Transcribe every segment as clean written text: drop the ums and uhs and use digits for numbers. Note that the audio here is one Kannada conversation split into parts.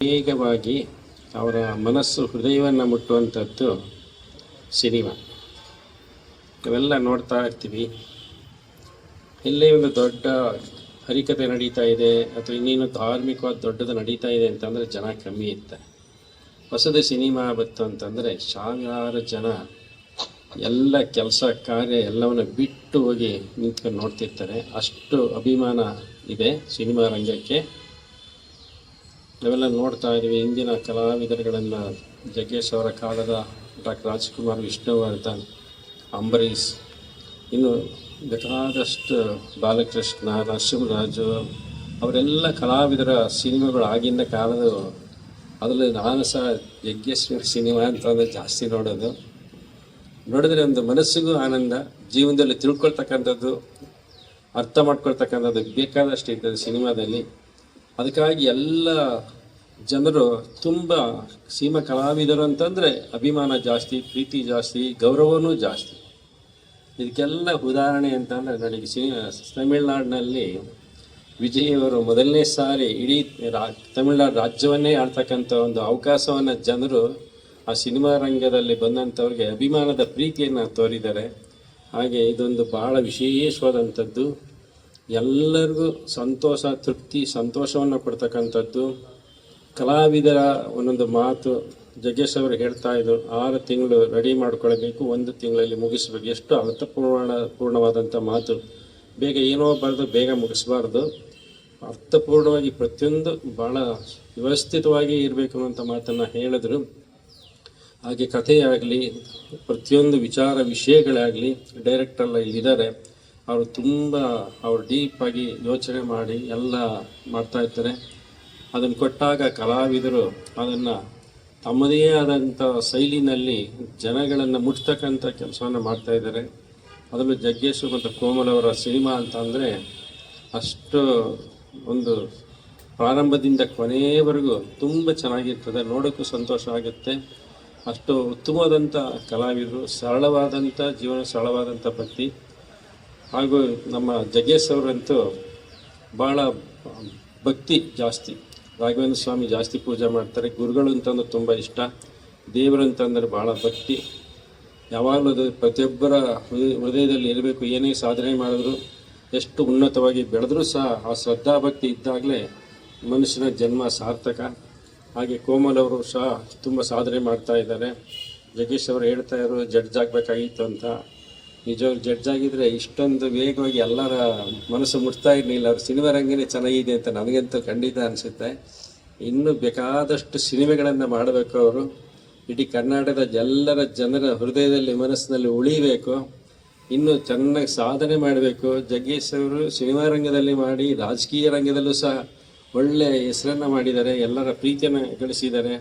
ವೇಗವಾಗಿ ಅವರ ಮನಸ್ಸು ಹೃದಯವನ್ನು ಮುಟ್ಟುವಂಥದ್ದು ಸಿನಿಮಾ. ನಾವೆಲ್ಲ ನೋಡ್ತಾ ಇರ್ತೀವಿ. ಎಲ್ಲೇ ಒಂದು ದೊಡ್ಡ ಹರಿಕತೆ ನಡೀತಾ ಇದೆ ಅಥವಾ ಇನ್ನೇನು ಧಾರ್ಮಿಕವಾದ ದೊಡ್ಡದು ನಡೀತಾ ಇದೆ ಅಂತಂದರೆ ಜನ ಕಮ್ಮಿ ಇರ್ತಾರೆ. ಹೊಸದು ಸಿನಿಮಾ ಬಂತು ಅಂತಂದರೆ ಸಾವಿರಾರು ಜನ ಎಲ್ಲ ಕೆಲಸ ಕಾರ್ಯ ಎಲ್ಲವನ್ನು ಬಿಟ್ಟು ಹೋಗಿ ನಿಂತ್ಕೊಂಡು ನೋಡ್ತಿರ್ತಾರೆ. ಅಷ್ಟು ಅಭಿಮಾನ ಇದೆ ಸಿನಿಮಾ ರಂಗಕ್ಕೆ. ನಾವೆಲ್ಲ ನೋಡ್ತಾ ಇದ್ದೀವಿ. ಇಂದಿನ ಕಲಾವಿದರುಗಳನ್ನು ಜಗ್ಗೇಶ್ ಅವರ ಕಾಲದ ಡಾಕ್ಟರ್ ರಾಜ್ಕುಮಾರ್, ವಿಷ್ಣುವರ್ಧನ್, ಅಂಬರೀಷ್, ಇನ್ನು ಬೇಕಾದಷ್ಟು ಬಾಲಕೃಷ್ಣ, ನರಸಿಂಹರಾಜು ಅವರೆಲ್ಲ ಕಲಾವಿದರ ಸಿನಿಮಾಗಳು ಆಗಿನ ಕಾಲದ. ಅದರಲ್ಲಿ ನಾನು ಸಹ ಯಜ್ಞೇಶ್ವರ ಸಿನಿಮಾ ಅಂತಂದರೆ ಜಾಸ್ತಿ ನೋಡಿದ್ರೆ ಒಂದು ಮನಸ್ಸಿಗೂ ಆನಂದ, ಜೀವನದಲ್ಲಿ ತಿಳ್ಕೊಳ್ತಕ್ಕಂಥದ್ದು, ಅರ್ಥ ಮಾಡ್ಕೊಳ್ತಕ್ಕಂಥದ್ದು ಬೇಕಾದಷ್ಟು ಇರ್ತದೆ ಸಿನಿಮಾದಲ್ಲಿ. ಅದಕ್ಕಾಗಿ ಎಲ್ಲ ಜನರು ತುಂಬ ಸಿನಿಮಾ ಕಲಾವಿದರು ಅಂತಂದರೆ ಅಭಿಮಾನ ಜಾಸ್ತಿ, ಪ್ರೀತಿ ಜಾಸ್ತಿ, ಗೌರವನೂ ಜಾಸ್ತಿ. ಇದಕ್ಕೆಲ್ಲ ಉದಾಹರಣೆ ಅಂತಂದರೆ ನನಗೆ ತಮಿಳ್ನಾಡಿನಲ್ಲಿ ವಿಜಯ್ ಅವರು ಮೊದಲನೇ ಸಾರಿ ಇಡೀ ತಮಿಳ್ನಾಡು ರಾಜ್ಯವನ್ನೇ ಆಳ್ತಕ್ಕಂಥ ಒಂದು ಅವಕಾಶವನ್ನು ಜನರು ಆ ಸಿನಿಮಾ ರಂಗದಲ್ಲಿ ಬಂದಂಥವ್ರಿಗೆ ಅಭಿಮಾನದ ಪ್ರೀತಿಯನ್ನು ತೋರಿದ್ದಾರೆ. ಹಾಗೆ ಇದೊಂದು ಭಾಳ ವಿಶೇಷವಾದಂಥದ್ದು. ಎಲ್ಲರಿಗೂ ಸಂತೋಷ, ತೃಪ್ತಿ, ಸಂತೋಷವನ್ನು ಕೊಡ್ತಕ್ಕಂಥದ್ದು. ಕಲಾವಿದರ ಒಂದೊಂದು ಮಾತು ಜಗ್ಗೇಶ್ ಅವರು ಹೇಳ್ತಾ ಇದ್ರು, 6 ತಿಂಗಳು ರೆಡಿ ಮಾಡ್ಕೊಳ್ಬೇಕು, 1 ತಿಂಗಳಲ್ಲಿ ಮುಗಿಸ್ಬೇಕು. ಎಷ್ಟು ಅರ್ಥಪೂರ್ಣವಾದಂಥ ಮಾತು. ಬೇಗ ಏನೋ ಬರೆದು ಬೇಗ ಮುಗಿಸ್ಬಾರ್ದು, ಅರ್ಥಪೂರ್ಣವಾಗಿ ಪ್ರತಿಯೊಂದು ಭಾಳ ವ್ಯವಸ್ಥಿತವಾಗಿ ಇರಬೇಕು ಅನ್ನೋಂಥ ಮಾತನ್ನು ಹೇಳಿದ್ರು. ಹಾಗೆ ಕಥೆಯಾಗಲಿ, ಪ್ರತಿಯೊಂದು ವಿಷಯಗಳಾಗಲಿ ಡೈರೆಕ್ಟರ್ಲ್ಲ ಇಲ್ಲಿದ್ದಾರೆ. ಅವರು ತುಂಬ ಡೀಪಾಗಿ ಯೋಚನೆ ಮಾಡಿ ಎಲ್ಲ ಮಾಡ್ತಾಯಿರ್ತಾರೆ. ಅದನ್ನು ಕೊಟ್ಟಾಗ ಕಲಾವಿದರು ಅದನ್ನು ತಮ್ಮದೇ ಆದಂಥ ಶೈಲಿನಲ್ಲಿ ಜನಗಳನ್ನು ಮುಟ್ತಕ್ಕಂಥ ಕೆಲಸವನ್ನು ಮಾಡ್ತಾಯಿದ್ದಾರೆ. ಅದರಲ್ಲೂ ಜಗ್ಗೇಶ್ ಮತ್ತು ಕೋಮಲ್ ಅವರ ಸಿನಿಮಾ ಅಂತ ಅಂದರೆ ಅಷ್ಟು ಒಂದು ಪ್ರಾರಂಭದಿಂದ ಕೊನೆಯವರೆಗೂ ತುಂಬ ಚೆನ್ನಾಗಿರ್ತದೆ, ನೋಡೋಕ್ಕೂ ಸಂತೋಷ ಆಗುತ್ತೆ. ಅಷ್ಟು ಉತ್ತಮವಾದಂಥ ಕಲಾವಿದರು, ಸರಳವಾದಂಥ ಜೀವನ, ಸರಳವಾದಂಥ ಭಕ್ತಿ. ಹಾಗೂ ನಮ್ಮ ಜಗ್ಗೇಶ್ ಅವರಂತೂ ಭಾಳ ಭಕ್ತಿ ಜಾಸ್ತಿ. ರಾಘವೇಂದ್ರ ಸ್ವಾಮಿ ಜಾಸ್ತಿ ಪೂಜೆ ಮಾಡ್ತಾರೆ. ಗುರುಗಳು ಅಂತಂದ್ರೆ ತುಂಬ ಇಷ್ಟ. ದೇವರು ಅಂತಂದರೆ ಭಾಳ ಭಕ್ತಿ. ಯಾವಾಗಲೂ ಅದು ಪ್ರತಿಯೊಬ್ಬರ ಹೃದಯದಲ್ಲಿ ಇರಬೇಕು. ಏನೇ ಸಾಧನೆ ಮಾಡಿದ್ರು, ಎಷ್ಟು ಉನ್ನತವಾಗಿ ಬೆಳೆದ್ರೂ ಸಹ ಆ ಶ್ರದ್ಧಾಭಕ್ತಿ ಇದ್ದಾಗಲೇ ಮನುಷ್ಯನ ಜನ್ಮ ಸಾರ್ಥಕ. ಹಾಗೆ ಕೋಮಲ್ ಅವರು ಸಹ ತುಂಬ ಸಾಧನೆ ಮಾಡ್ತಾ ಇದ್ದಾರೆ. ಜಗ್ಗೇಶ್ ಅವರು ಹೇಳ್ತಾ ಇದ್ರು ಜಡ್ಜ್ ಆಗಬೇಕಾಗಿತ್ತು ಅಂತ. ನಿಜವಾಗಿ ಜಡ್ಜ್ ಆಗಿದ್ರೆ ಇಷ್ಟೊಂದು ವೇಗವಾಗಿ ಎಲ್ಲರ ಮನಸ್ಸು ಮುಟ್ತಾ ಇರಲಿಲ್ಲ. ಅವ್ರ ಸಿನಿಮಾ ರಂಗನೇ ಚೆನ್ನಾಗಿದೆ ಅಂತ ನನಗಂತೂ ಖಂಡಿತ ಅನಿಸುತ್ತೆ. ಇನ್ನೂ ಬೇಕಾದಷ್ಟು ಸಿನಿಮೆಗಳನ್ನು ಮಾಡಬೇಕು ಅವರು. ಇಡೀ ಕರ್ನಾಟಕದ ಎಲ್ಲರ ಜನರ ಹೃದಯದಲ್ಲಿ, ಮನಸ್ಸಿನಲ್ಲಿ ಉಳಿಬೇಕು. ಇನ್ನೂ ಚೆನ್ನಾಗಿ ಸಾಧನೆ ಮಾಡಬೇಕು. ಜಗ್ಗೇಶ್ ಅವರು ಸಿನಿಮಾ ರಂಗದಲ್ಲಿ ಮಾಡಿ ರಾಜಕೀಯ ರಂಗದಲ್ಲೂ ಸಹ ಒಳ್ಳೆಯ ಹೆಸರನ್ನು ಮಾಡಿದ್ದಾರೆ, ಎಲ್ಲರ ಪ್ರೀತಿಯನ್ನು ಗಳಿಸಿದ್ದಾರೆ.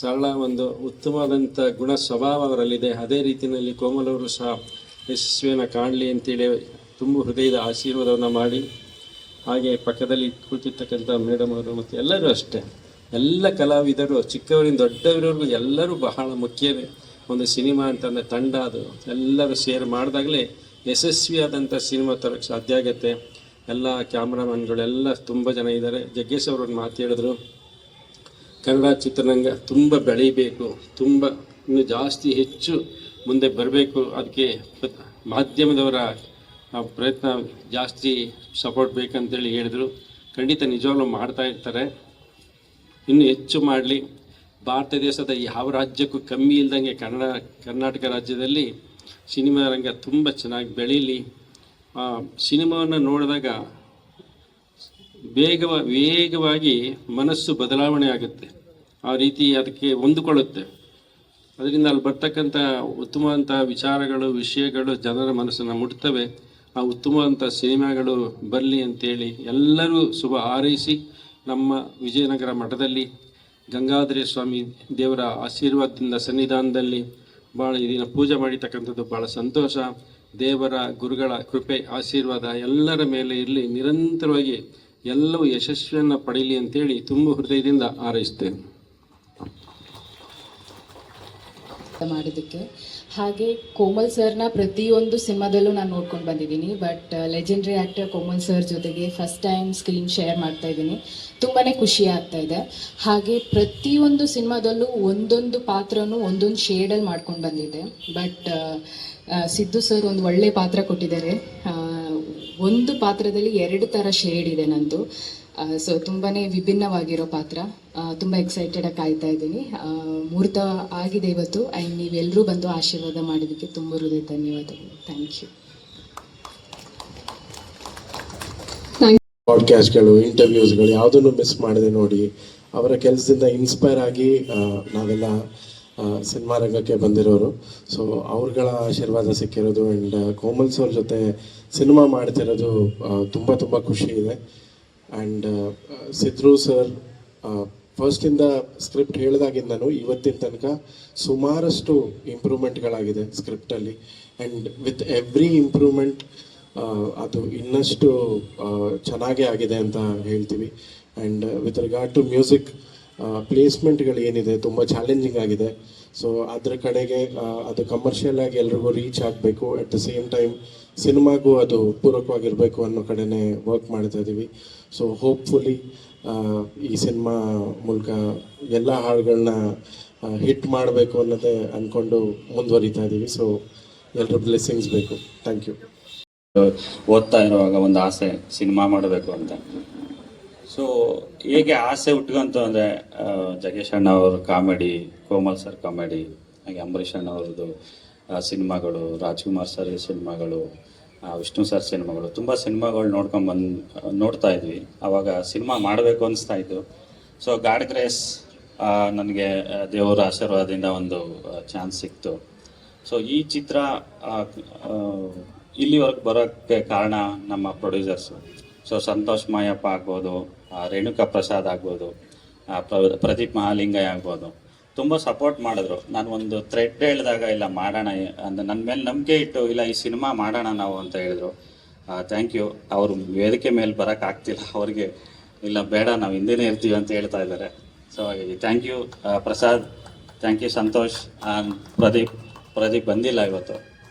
ಸರಳ ಒಂದು ಉತ್ತಮವಾದಂಥ ಗುಣ ಸ್ವಭಾವ ಅವರಲ್ಲಿದೆ. ಅದೇ ರೀತಿಯಲ್ಲಿ ಕೋಮಲ್ ಅವರು ಸಹ ಯಶಸ್ವಿಯನ್ನು ಕಾಣಲಿ ಅಂತೇಳಿ ತುಂಬ ಹೃದಯದ ಆಶೀರ್ವಾದವನ್ನು ಮಾಡಿ, ಹಾಗೆ ಪಕ್ಕದಲ್ಲಿ ಕೂತಿರ್ತಕ್ಕಂಥ ಮೇಡಮ್ ಅವರು ಮತ್ತು ಎಲ್ಲರೂ ಅಷ್ಟೇ, ಎಲ್ಲ ಕಲಾವಿದರು ಚಿಕ್ಕವರಿಂದ ದೊಡ್ಡವರಿಗೂ ಎಲ್ಲರೂ ಬಹಳ ಮುಖ್ಯ. ಒಂದು ಸಿನಿಮಾ ಅಂತಂದರೆ ತಂಡ, ಅದು ಎಲ್ಲರೂ ಸೇರ್ ಮಾಡಿದಾಗಲೇ ಯಶಸ್ವಿಯಾದಂಥ ಸಿನಿಮಾ ತರೋಕ್ಕೆ ಸಾಧ್ಯ ಆಗುತ್ತೆ. ಎಲ್ಲ ಕ್ಯಾಮ್ರಾಮನ್ಗಳೆಲ್ಲ ತುಂಬ ಜನ ಇದ್ದಾರೆ. ಜಗ್ಗೇಶ್ ಅವರು ಒಂದು ಮಾತು ಹೇಳಿದ್ರು, ಕನ್ನಡ ಚಿತ್ರರಂಗ ತುಂಬ ಬೆಳೀಬೇಕು, ತುಂಬ ಇನ್ನು ಜಾಸ್ತಿ ಹೆಚ್ಚು ಮುಂದೆ ಬರಬೇಕು. ಅದಕ್ಕೆ ಮಾಧ್ಯಮದವರ ಪ್ರಯತ್ನ ಜಾಸ್ತಿ ಸಪೋರ್ಟ್ ಬೇಕಂತೇಳಿ ಹೇಳಿದರು. ಖಂಡಿತ ನಿಜವಾಗ್ಲೂ ಮಾಡ್ತಾ ಇರ್ತಾರೆ, ಇನ್ನೂ ಹೆಚ್ಚು ಮಾಡಲಿ. ಭಾರತ ದೇಶದ ಯಾವ ರಾಜ್ಯಕ್ಕೂ ಕಮ್ಮಿ ಇಲ್ದಂಗೆ ಕರ್ನಾಟಕ ರಾಜ್ಯದಲ್ಲಿ ಸಿನಿಮಾ ರಂಗ ತುಂಬ ಚೆನ್ನಾಗಿ ಬೆಳೀಲಿ. ಸಿನಿಮಾವನ್ನು ನೋಡಿದಾಗ ವೇಗವಾಗಿ ಮನಸ್ಸು ಬದಲಾವಣೆ ಆಗುತ್ತೆ. ಆ ರೀತಿ ಅದಕ್ಕೆ ಹೊಂದಿಕೊಳ್ಳುತ್ತೆ. ಅದರಿಂದ ಅಲ್ಲಿ ಬರ್ತಕ್ಕಂಥ ಉತ್ತಮವಂಥ ವಿಚಾರಗಳು, ವಿಷಯಗಳು ಜನರ ಮನಸ್ಸನ್ನು ಮುಟ್ತವೆ. ಆ ಉತ್ತಮವಂಥ ಸಿನಿಮಾಗಳು ಬರಲಿ ಅಂತೇಳಿ ಎಲ್ಲರೂ ಶುಭ ಹಾರೈಸಿ, ನಮ್ಮ ವಿಜಯನಗರ ಮಠದಲ್ಲಿ ಗಂಗಾಧರ ಸ್ವಾಮಿ ದೇವರ ಆಶೀರ್ವಾದದಿಂದ ಸನ್ನಿಧಾನದಲ್ಲಿ ಭಾಳ ಇದನ್ನು ಪೂಜೆ ಮಾಡಿರ್ತಕ್ಕಂಥದ್ದು ಭಾಳ ಸಂತೋಷ. ದೇವರ ಗುರುಗಳ ಕೃಪೆ, ಆಶೀರ್ವಾದ ಎಲ್ಲರ ಮೇಲೆ ಇರಲಿ, ನಿರಂತರವಾಗಿ ಎಲ್ಲವೂ ಯಶಸ್ವಿಯನ್ನು ಪಡೀಲಿ ಅಂತೇಳಿ ತುಂಬ ಹೃದಯದಿಂದ ಹಾರೈಸ್ತೇನೆ. ಮಾಡಿದ್ದಕ್ಕೆ. ಹಾಗೆ ಕೋಮಲ್ ಸರ್ನ ಪ್ರತಿಯೊಂದು ಸಿನಿಮಾದಲ್ಲೂ ನಾನು ನೋಡ್ಕೊಂಡು ಬಂದಿದ್ದೀನಿ. But legendary actor Komal sir ಜೊತೆಗೆ ಫಸ್ಟ್ ಟೈಮ್ ಸ್ಕ್ರೀನ್ ಶೇರ್ ಮಾಡ್ತಾ ಇದ್ದೀನಿ. ತುಂಬಾ ಖುಷಿ ಆಗ್ತಾ ಇದೆ. ಹಾಗೆ ಪ್ರತಿಯೊಂದು ಸಿನಿಮಾದಲ್ಲೂ ಒಂದೊಂದು ಪಾತ್ರನೂ ಒಂದೊಂದು ಶೇಡಲ್ಲಿ ಮಾಡ್ಕೊಂಡು ಬಂದಿದೆ. ಬಟ್ ಸಿದ್ದು ಸರ್ ಒಂದು ಒಳ್ಳೆ ಪಾತ್ರ ಕೊಟ್ಟಿದ್ದಾರೆ. ಒಂದು ಪಾತ್ರದಲ್ಲಿ 2 ಥರ ಶೇಡ್ ಇದೆ ನಂದು. ಸೊ ತುಂಬಾ ವಿಭಿನ್ನವಾಗಿರೋ ಪಾತ್ರ. ತುಂಬ ಎಕ್ಸೈಟೆಡಾಗಿ ಕಾಯ್ತಾ ಇದ್ದೀನಿ. ಮುಹೂರ್ತ ಆಗಿದೆ ಇವತ್ತು. ಆ್ಯಂಡ್ ನೀವೆಲ್ಲರೂ ಬಂದು ಆಶೀರ್ವಾದ ಮಾಡಿದ್ದಕ್ಕೆ ತುಂಬ ಹೃದಯ ಧನ್ಯವಾದಗಳು. Thank you. ಪಾಡ್ಕ್ಯಾಸ್ಟ್ಗಳು, ಇಂಟರ್ವ್ಯೂಸ್ಗಳು ಯಾವುದನ್ನು ಮಿಸ್ ಮಾಡದೆ ನೋಡಿ. ಅವರ ಕೆಲಸದಿಂದ ಇನ್ಸ್ಪೈರ್ ಆಗಿ ನಾವೆಲ್ಲ ಸಿನಿಮಾ ರಂಗಕ್ಕೆ ಬಂದಿರೋರು. ಸೊ ಅವ್ರಗಳ ಆಶೀರ್ವಾದ ಸಿಕ್ಕಿರೋದು ಆ್ಯಂಡ್ ಕೋಮಲ್ ಸರ್ ಜೊತೆ ಸಿನಿಮಾ ಮಾಡ್ತಿರೋದು ತುಂಬ ತುಂಬ ಖುಷಿ ಇದೆ. ಆ್ಯಂಡ್ ಸಿದ್ರು ಸರ್ ಫಸ್ಟಿಂದ ಸ್ಕ್ರಿಪ್ಟ್ ಹೇಳಿದಾಗಿಂದನೂ ಇವತ್ತಿನ ತನಕ ಸುಮಾರಷ್ಟು ಇಂಪ್ರೂವ್ಮೆಂಟ್ಗಳಾಗಿದೆ ಸ್ಕ್ರಿಪ್ಟಲ್ಲಿ. ಆ್ಯಂಡ್ ವಿತ್ ಎವ್ರಿ ಇಂಪ್ರೂವ್ಮೆಂಟ್ ಅದು ಇನ್ನಷ್ಟು ಚೆನ್ನಾಗೇ ಆಗಿದೆ ಅಂತ ಹೇಳ್ತೀವಿ. And with regard to music ಪ್ಲೇಸ್ಮೆಂಟ್ಗಳು ಏನಿದೆ ತುಂಬ ಚಾಲೆಂಜಿಂಗ್ ಆಗಿದೆ. ಸೊ ಅದ್ರ ಕಡೆಗೆ ಅದು ಕಮರ್ಷಿಯಲ್ ಆಗಿ ಎಲ್ರಿಗೂ ರೀಚ್ ಆಗಬೇಕು, ಅಟ್ ದ ಸೇಮ್ ಟೈಮ್ ಸಿನಿಮಾಗೂ ಅದು ಪೂರಕವಾಗಿರಬೇಕು ಅನ್ನೋ ಕಡೆನೇ ವರ್ಕ್ ಮಾಡ್ತಾ ಇದ್ದೀವಿ. ಸೊ ಹೋಪ್ಫುಲಿ ಈ ಸಿನಿಮಾ ಮೂಲಕ ಎಲ್ಲ ಹಾಡುಗಳನ್ನ ಹಿಟ್ ಮಾಡಬೇಕು ಅನ್ನೋದೇ ಅಂದ್ಕೊಂಡು ಮುಂದುವರಿತಾ ಇದ್ದೀವಿ. ಸೊ ಎಲ್ಲರ ಬ್ಲೆಸ್ಸಿಂಗ್ಸ್ ಬೇಕು. Thank you. ಓದ್ತಾ ಇರುವಾಗ ಒಂದು ಆಸೆ ಸಿನಿಮಾ ಮಾಡಬೇಕು ಅಂತ. ಸೊ ಹೇಗೆ ಆಸೆ ಹುಟ್ಕೊಂತು ಅಂದರೆ ಜಗ್ಗೇಶ್ ಅಣ್ಣ ಅವ್ರ ಕಾಮಿಡಿ, ಕೋಮಲ್ ಸರ್ ಕಾಮಿಡಿ, ಹಾಗೆ ಅಂಬರೀಷ್ ಅಣ್ಣ ಅವ್ರದ್ದು ಸಿನಿಮಾಗಳು, ರಾಜ್ಕುಮಾರ್ ಸರ್ ಸಿನಿಮಾಗಳು, ವಿಷ್ಣು ಸರ್ ಸಿನಿಮಾಗಳು, ತುಂಬ ಸಿನಿಮಾಗಳು ನೋಡ್ತಾ ಇದ್ವಿ. ಆವಾಗ ಸಿನಿಮಾ ಮಾಡಬೇಕು ಅನಿಸ್ತಾ ಇತ್ತು. ಸೊ ಗಾಡ್ ಗ್ರೇಸ್ ನನಗೆ ದೇವರ ಆಶೀರ್ವಾದದಿಂದ ಒಂದು ಚಾನ್ಸ್ ಸಿಕ್ತು. ಸೊ ಈ ಚಿತ್ರ ಇಲ್ಲಿವರೆಗೆ ಬರೋಕ್ಕೆ ಕಾರಣ ನಮ್ಮ ಪ್ರೊಡ್ಯೂಸರ್ಸು. ಸೊ ಸಂತೋಷ್ ಮಾಯಪ್ಪ ಆಗ್ಬೋದು, ರೇಣುಕಾ ಪ್ರಸಾದ್ ಆಗ್ಬೋದು, ಪ್ರದೀಪ್ ಮಹಾಲಿಂಗಯ್ಯ ಆಗ್ಬೋದು, ತುಂಬ ಸಪೋರ್ಟ್ ಮಾಡಿದ್ರು. ನಾನು ಒಂದು ಥ್ರೆಡ್ ಹೇಳಿದಾಗ ಇಲ್ಲ ಮಾಡೋಣ ಅಂತ ನನ್ನ ಮೇಲೆ ನಂಬಿಕೆ ಇಟ್ಟು ಇಲ್ಲ ಈ ಸಿನಿಮಾ ಮಾಡೋಣ ನಾವು ಅಂತ ಹೇಳಿದ್ರು. Thank you. ಅವರು ವೇದಿಕೆ ಮೇಲೆ ಬರೋಕ್ಕಾಗ್ತಿಲ್ಲ, ಅವ್ರಿಗೆ ಇಲ್ಲ ಬೇಡ ನಾವು ಹಿಂದೆನೇ ಇರ್ತೀವಿ ಅಂತ ಹೇಳ್ತಾ ಇದ್ದಾರೆ. So thank you Prasad, thank you Santosh, Pradeep ಬಂದಿಲ್ಲ ಇವತ್ತು.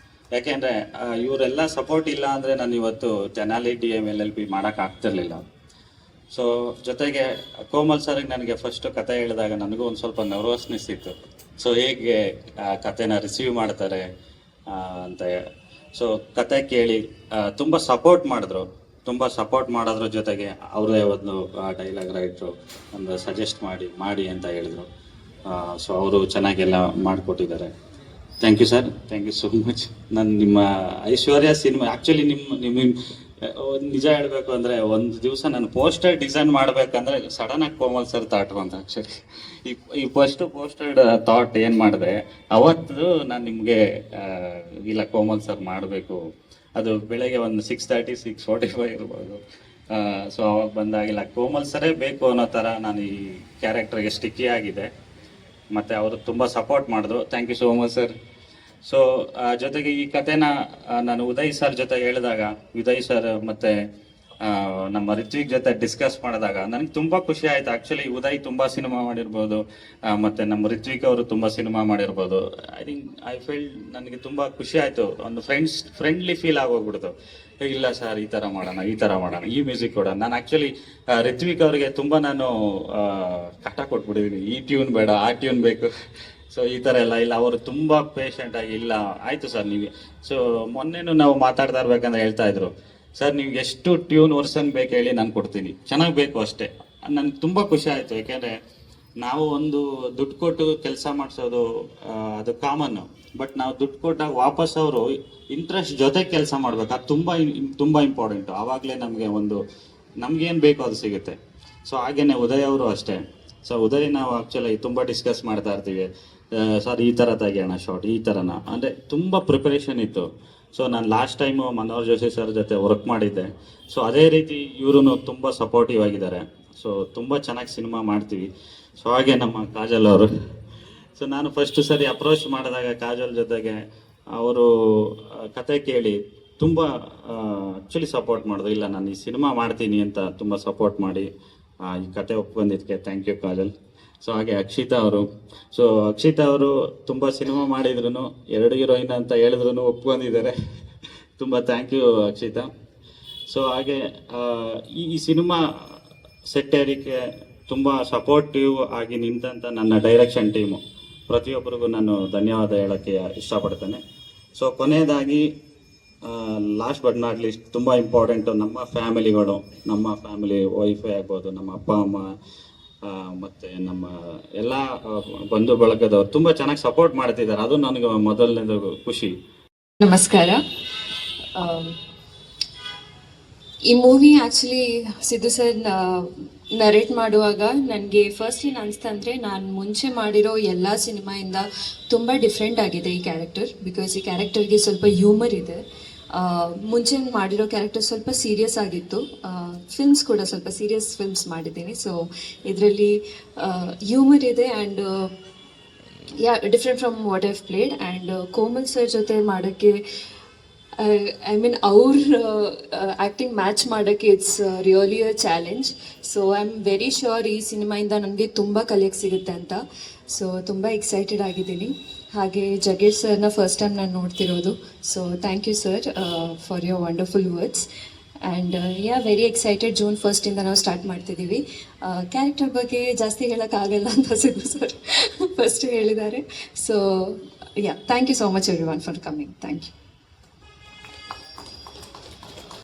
ಯಾಕೆಂದರೆ ಇವರೆಲ್ಲ ಸಪೋರ್ಟ್ ಇಲ್ಲ ಅಂದರೆ ನಾನು ಇವತ್ತು ತೆನಾಲಿ DM LLB ಮಾಡೋಕ್ಕಾಗ್ತಿರ್ಲಿಲ್ಲ. ಸೊ ಜೊತೆಗೆ ಕೋಮಲ್ ಸರ್ಗೆ ನನಗೆ ಫಸ್ಟು ಕತೆ ಹೇಳಿದಾಗ ನನಗೂ ಒಂದು ಸ್ವಲ್ಪ ನರ್ವಸ್ನೆಸ್ ಇತ್ತು. ಸೊ ಹೇಗೆ ಕತೆನ ರಿಸೀವ್ ಮಾಡ್ತಾರೆ ಅಂತ. ಸೊ ಕತೆ ಕೇಳಿ ತುಂಬ ಸಪೋರ್ಟ್ ಮಾಡೋದ್ರ ಜೊತೆಗೆ ಅವರೇ ಒಂದು ಡೈಲಾಗ್ ರೈಟ್ರು ಒಂದು ಸಜೆಸ್ಟ್ ಮಾಡಿ ಅಂತ ಹೇಳಿದ್ರು. ಸೊ ಅವರು ಚೆನ್ನಾಗೆಲ್ಲ ಮಾಡಿಕೊಟ್ಟಿದ್ದಾರೆ. Thank you sir, thank you so much. ನಾನು ನಿಮ್ಮ ಐಶ್ವರ್ಯ ಸಿನಿಮಾ ಆ್ಯಕ್ಚುಲಿ ನಿಮ್ಮ ನಿಜ ಹೇಳಬೇಕು ಅಂದರೆ ಒಂದು ದಿವಸ ನಾನು ಪೋಸ್ಟರ್ ಡಿಸೈನ್ ಮಾಡಬೇಕಂದ್ರೆ ಸಡನ್ನಾಗಿ ಕೋಮಲ್ ಸರ್ ಥಾಟ್ ಬಂತು. ಆ್ಯಕ್ಚುಲಿ ಈ ಫಸ್ಟು ಪೋಸ್ಟರ್ ಥಾಟ್ ಏನು ಮಾಡಿದೆ ಅವತ್ತು ನಾನು ನಿಮಗೆ ಇಲ್ಲ ಕೋಮಲ್ ಸರ್ ಮಾಡಬೇಕು. ಅದು ಬೆಳಗ್ಗೆ ಒಂದು 6:30 6:45 ಇರ್ಬೋದು. ಸೊ ಅವಾಗ ಬಂದಾಗಿಲ್ಲ ಕೋಮಲ್ ಸರೇ ಬೇಕು ಅನ್ನೋ ಥರ ನಾನು ಈ ಕ್ಯಾರೆಕ್ಟರ್ಗೆ ಸ್ಟಿಕ್ಕಿ ಆಗಿದೆ. ಮತ್ತು ಅವರು ತುಂಬ ಸಪೋರ್ಟ್ ಮಾಡಿದ್ರು. Thank you so much sir. So ಜೊತೆಗೆ ಈ ಕಥೆನ ನಾನು ಉದಯ್ ಸರ್ ಜೊತೆ ಹೇಳಿದಾಗ, ಉದಯ್ ಸರ್ ಮತ್ತು ನಮ್ಮ ರಿತ್ವಿಕ್ ಜೊತೆ ಡಿಸ್ಕಸ್ ಮಾಡಿದಾಗ ನನಗೆ ತುಂಬ ಖುಷಿ ಆಯಿತು. ಆ್ಯಕ್ಚುಲಿ ಉದಯ್ ತುಂಬ ಸಿನಿಮಾ ಮಾಡಿರ್ಬೋದು, ಮತ್ತು ನಮ್ಮ ರಿತ್ವಿಕ್ ಅವರು ತುಂಬ ಸಿನಿಮಾ ಮಾಡಿರ್ಬೋದು. ಐ ಫೀಲ್ ನನಗೆ ತುಂಬ ಖುಷಿ ಆಯಿತು. ಒಂದು ಫ್ರೆಂಡ್ಲಿ ಫೀಲ್ ಆಗೋಗ್ಬಿಡ್ತು. ಇಲ್ಲ ಸರ್ ಈ ಥರ ಮಾಡೋಣ, ಈ ಮ್ಯೂಸಿಕ್ ಕೊಡೋಣ. ನಾನು ಆ್ಯಕ್ಚುಲಿ ರಿತ್ವಿಕ್ ಅವರಿಗೆ ತುಂಬ ನಾನು ಕಷ್ಟ ಕೊಟ್ಬಿಟ್ಟಿದ್ದೀನಿ, ಈ ಟ್ಯೂನ್ ಬೇಡ ಆ ಟ್ಯೂನ್ ಬೇಕು. ಸೊ ಈ ಥರ ಇಲ್ಲ ಅವರು ತುಂಬ ಪೇಷಂಟಾಗಿ ಇಲ್ಲ ಆಯಿತು ಸರ್ ನೀವು. ಸೊ ಮೊನ್ನೆನೂ ನಾವು ಮಾತಾಡ್ತಾ ಇರ್ಬೇಕಂದ್ರೆ ಹೇಳ್ತಾ ಇದ್ರು, ಸರ್ ನೀವು ಎಷ್ಟು ಟ್ಯೂನ್ ವರ್ಷನ್ ಬೇಕು ಹೇಳಿ ನಾನು ಕೊಡ್ತೀನಿ, ಚೆನ್ನಾಗಿ ಬೇಕು ಅಷ್ಟೇ. ನನಗೆ ತುಂಬ ಖುಷಿ ಆಯಿತು. ಯಾಕೆಂದರೆ ನಾವು ಒಂದು ದುಡ್ಡು ಕೊಟ್ಟು ಕೆಲಸ ಮಾಡಿಸೋದು ಅದು ಕಾಮನ್ನು. ಬಟ್ ನಾವು ದುಡ್ಡು ಕೊಟ್ಟಾಗ ವಾಪಸ್ ಅವರು ಇಂಟ್ರೆಸ್ಟ್ ಜೊತೆ ಕೆಲಸ ಮಾಡ್ಬೇಕು, ಅದು ತುಂಬ ಇಂಪಾರ್ಟೆಂಟು. ಆವಾಗಲೇ ನಮಗೇನು ಬೇಕೋ ಅದು ಸಿಗುತ್ತೆ. ಸೊ ಹಾಗೇನೆ ಉದಯ್ ಅವರು ಅಷ್ಟೇ. ಸೊ ಉದಯ್ ನಾವು ಆ್ಯಕ್ಚುಲಿ ತುಂಬ ಡಿಸ್ಕಸ್ ಮಾಡ್ತಾ ಇರ್ತೀವಿ, ಸರ್ ಈ ಥರ ತೆಗಿಯೋಣ ಶಾರ್ಟ್, ಈ ಥರನ ಅಂದರೆ ತುಂಬ ಪ್ರಿಪರೇಷನ್ ಇತ್ತು. ಸೊ ನಾನು last time Manohar Joshi sir ಜೊತೆ ವರ್ಕ್ ಮಾಡಿದ್ದೆ. ಸೊ ಅದೇ ರೀತಿ ಇವರು ತುಂಬ ಸಪೋರ್ಟಿವ್ ಆಗಿದ್ದಾರೆ. ಸೊ ತುಂಬ ಚೆನ್ನಾಗಿ ಸಿನಿಮಾ ಮಾಡ್ತೀವಿ. ಸೊ ಹಾಗೆ ನಮ್ಮ ಕಾಜಲ್ ಅವರು. ಸೊ ನಾನು ಫಸ್ಟ್ ಸರಿ ಅಪ್ರೋಚ್ ಮಾಡಿದಾಗ ಕಾಜಲ್ ಜೊತೆಗೆ ಅವರು ಕತೆ ಕೇಳಿ ತುಂಬ ಆ್ಯಕ್ಚುಲಿ ಸಪೋರ್ಟ್ ಮಾಡಿದ್ರು. ಇಲ್ಲ ನಾನು ಈ ಸಿನಿಮಾ ಮಾಡ್ತೀನಿ ಅಂತ ತುಂಬ ಸಪೋರ್ಟ್ ಮಾಡಿ ಈ ಕತೆ ಒಪ್ಕೊಂಡಿದ್ದಕ್ಕೆ ಥ್ಯಾಂಕ್ ಯು ಕಾಜಲ್. ಸೊ ಹಾಗೆ ಅಕ್ಷಿತಾ ಅವರು. ಸೊ ಅಕ್ಷಿತಾ ಅವರು ತುಂಬ ಸಿನಿಮಾ ಮಾಡಿದ್ರು, 2 ಹೀರೋಯಿನ್ ಅಂತ ಹೇಳಿದ್ರು ಒಪ್ಕೊಂಡಿದ್ದಾರೆ. ತುಂಬ ಥ್ಯಾಂಕ್ ಯು ಅಕ್ಷಿತಾ. ಸೊ ಹಾಗೆ ಈ ಸಿನಿಮಾ ಸೆಟ್ ಏರಿಕೆ ತುಂಬ ಸಪೋರ್ಟಿವ್ ಆಗಿ ನಿಂತಂಥ ನನ್ನ ಡೈರೆಕ್ಷನ್ ಟೀಮು ಪ್ರತಿಯೊಬ್ಬರಿಗೂ ನಾನು ಧನ್ಯವಾದ ಹೇಳೋಕ್ಕೆ ಇಷ್ಟಪಡ್ತೇನೆ. ಸೊ ಕೊನೆಯದಾಗಿ ಲಾಸ್ಟ್ ಬಟ್ ನಾಟ್ ಲೀಸ್ಟ್ ತುಂಬ ಇಂಪಾರ್ಟೆಂಟು, ನಮ್ಮ ಫ್ಯಾಮಿಲಿಗಳು, ನಮ್ಮ ಫ್ಯಾಮಿಲಿ ವೈಫೈ ಆಗ್ಬೋದು, ನಮ್ಮ ಅಪ್ಪ ಅಮ್ಮ ಮತ್ತು ನಮ್ಮ ಎಲ್ಲ ಬಂಧು ಬಳಗದವ್ರು ತುಂಬ ಚೆನ್ನಾಗಿ ಸಪೋರ್ಟ್ ಮಾಡ್ತಿದ್ದಾರೆ. ಅದು ನನಗೆ ಮೊದಲನೇದು ಖುಷಿ. ನಮಸ್ಕಾರ. ಈ movie actually Siddu sir narrate ಮಾಡುವಾಗ ನನಗೆ ಫಸ್ಟ್ ಏನು ಅನಿಸ್ತಾ ಅಂದರೆ, ನಾನು ಮುಂಚೆ ಮಾಡಿರೋ ಎಲ್ಲ ಸಿನಿಮಾಯಿಂದ ತುಂಬ ಡಿಫ್ರೆಂಟ್ ಆಗಿದೆ ಈ ಕ್ಯಾರೆಕ್ಟರ್. ಬಿಕಾಸ್ ಈ ಕ್ಯಾರೆಕ್ಟರ್ಗೆ ಸ್ವಲ್ಪ ಹ್ಯೂಮರ್ ಇದೆ. ಮುಂಚೆ ಮಾಡಿರೋ ಕ್ಯಾರೆಕ್ಟರ್ ಸ್ವಲ್ಪ ಸೀರಿಯಸ್ ಆಗಿತ್ತು. ಫಿಲ್ಮ್ಸ್ ಕೂಡ ಸ್ವಲ್ಪ ಸೀರಿಯಸ್ ಫಿಲ್ಮ್ಸ್ ಮಾಡಿದ್ದೀನಿ. ಸೊ ಇದರಲ್ಲಿ ಹ್ಯೂಮರ್ ಇದೆ and different from what I've played. And Komal sir ಜೊತೆ ಮಾಡೋಕ್ಕೆ ಐ ಮೀನ್ ಅವ್ರ ಆ್ಯಕ್ಟಿಂಗ್ ಮ್ಯಾಚ್ ಮಾಡೋಕ್ಕೆ it's really a challenge. So I am very sure ಈ ಸಿನಿಮಾಯಿಂದ ನನಗೆ ತುಂಬ ಕಲಿಯೋಕ್ಕೆ ಸಿಗುತ್ತೆ ಅಂತ. ಸೊ ತುಂಬ ಎಕ್ಸೈಟೆಡ್ ಆಗಿದ್ದೀನಿ. ಹಾಗೆ ಜಗೇಶ್ ಸರ್ನ ಫಸ್ಟ್ ಟೈಮ್ ನಾನು ನೋಡ್ತಿರೋದು. So thank you sir for your wonderful words. And very excited. June 1st ನಾವು ಸ್ಟಾರ್ಟ್ ಮಾಡ್ತಿದ್ದೀವಿ. ಕ್ಯಾರೆಕ್ಟರ್ ಬಗ್ಗೆ ಜಾಸ್ತಿ ಹೇಳೋಕ್ಕಾಗಲ್ಲ ಅಂತ ಸಿದ್ದು ಸರ್ ಫಸ್ಟ್ ಹೇಳಿದ್ದಾರೆ. So thank you so much everyone for coming. Thank you.